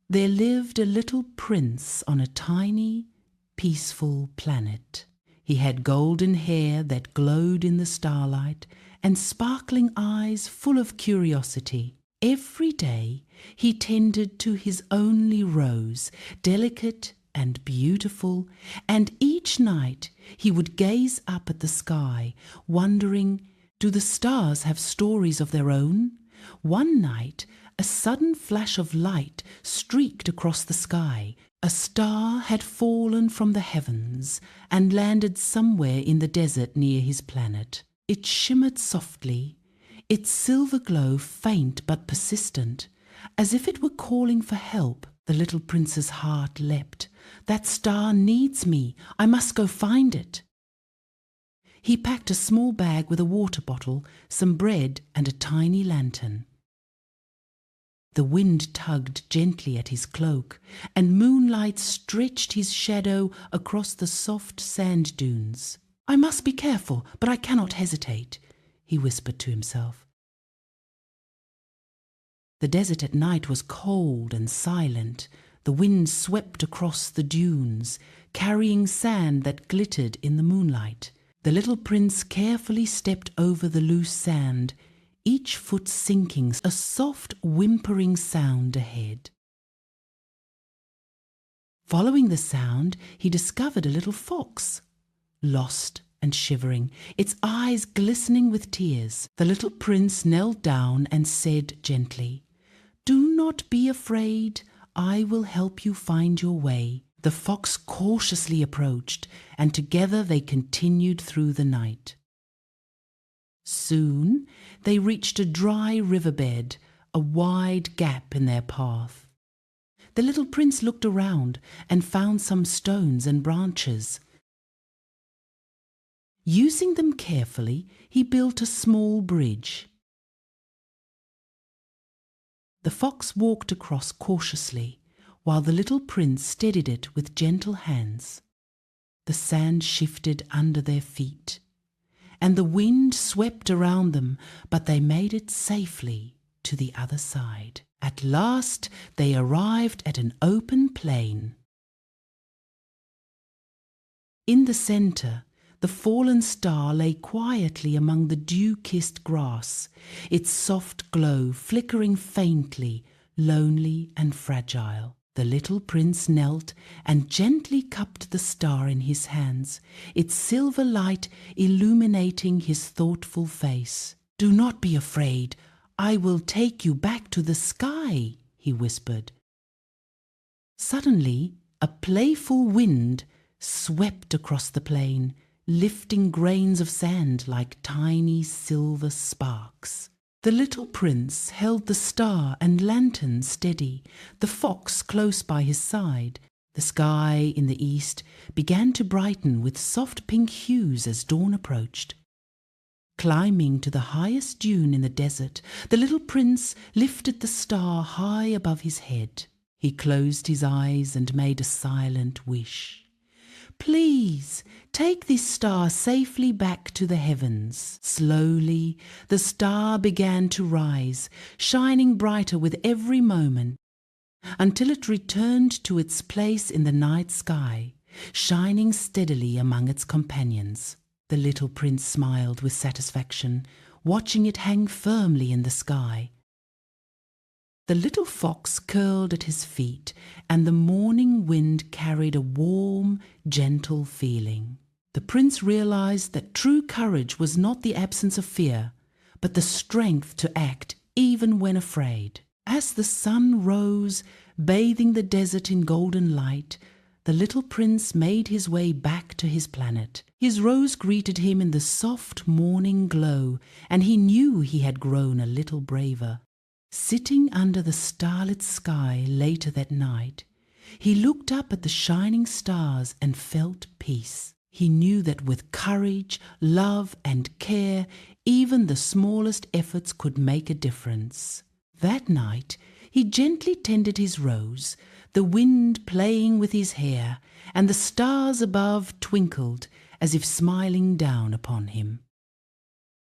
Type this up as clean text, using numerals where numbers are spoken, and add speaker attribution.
Speaker 1: There lived a little prince on a tiny, peaceful planet. He had golden hair that glowed in the starlight and sparkling eyes full of curiosity. Every day he tended to his only rose, delicate and beautiful, and each night he would gaze up at the sky, wondering, do the stars have stories of their own? One night a sudden flash of light streaked across the sky. A star had fallen from the heavens and landed somewhere in the desert near his planet. It shimmered softly, its silver glow faint but persistent, as if it were calling for help. The little prince's heart leapt. That star needs me. I must go find it. He packed a small bag with a water bottle, some bread, and a tiny lantern. The wind tugged gently at his cloak, and moonlight stretched his shadow across the soft sand dunes. I must be careful, but I cannot hesitate, he whispered to himself. The desert at night was cold and silent. The wind swept across the dunes, carrying sand that glittered in the moonlight. The little prince carefully stepped over the loose sand, each foot sinking, a soft whimpering sound ahead. Following the sound, he discovered a little fox, lost and shivering, its eyes glistening with tears. The little prince knelt down and said gently, "Do not be afraid. I will help you find your way." The fox cautiously approached, and together they continued through the night. Soon they reached a dry riverbed, a wide gap in their path. The little prince looked around and found some stones and branches. Using them carefully, he built a small bridge. The fox walked across cautiously, while the little prince steadied it with gentle hands. The sand shifted under their feet, and the wind swept around them, but they made it safely to the other side. At last they arrived at an open plain. In the centre, the fallen star lay quietly among the dew-kissed grass, its soft glow flickering faintly, lonely and fragile. The little prince knelt and gently cupped the star in his hands, its silver light illuminating his thoughtful face. "Do not be afraid. I will take you back to the sky," he whispered. Suddenly, a playful wind swept across the plain, lifting grains of sand like tiny silver sparks. The little prince held the star and lantern steady, the fox close by his side. The sky in the east began to brighten with soft pink hues as dawn approached. Climbing to the highest dune in the desert, the little prince lifted the star high above his head. He closed his eyes and made a silent wish. "Please, take this star safely back to the heavens." Slowly, the star began to rise, shining brighter with every moment, until it returned to its place in the night sky, shining steadily among its companions. The little prince smiled with satisfaction, watching it hang firmly in the sky. The little fox curled at his feet, and the morning wind carried a warm, gentle feeling. The prince realized that true courage was not the absence of fear, but the strength to act even when afraid. As the sun rose, bathing the desert in golden light, the little prince made his way back to his planet. His rose greeted him in the soft morning glow, and he knew he had grown a little braver. Sitting under the starlit sky later that night, he looked up at the shining stars and felt peace. He knew that with courage, love, and care, even the smallest efforts could make a difference. That night, he gently tended his rose, the wind playing with his hair, and the stars above twinkled as if smiling down upon him.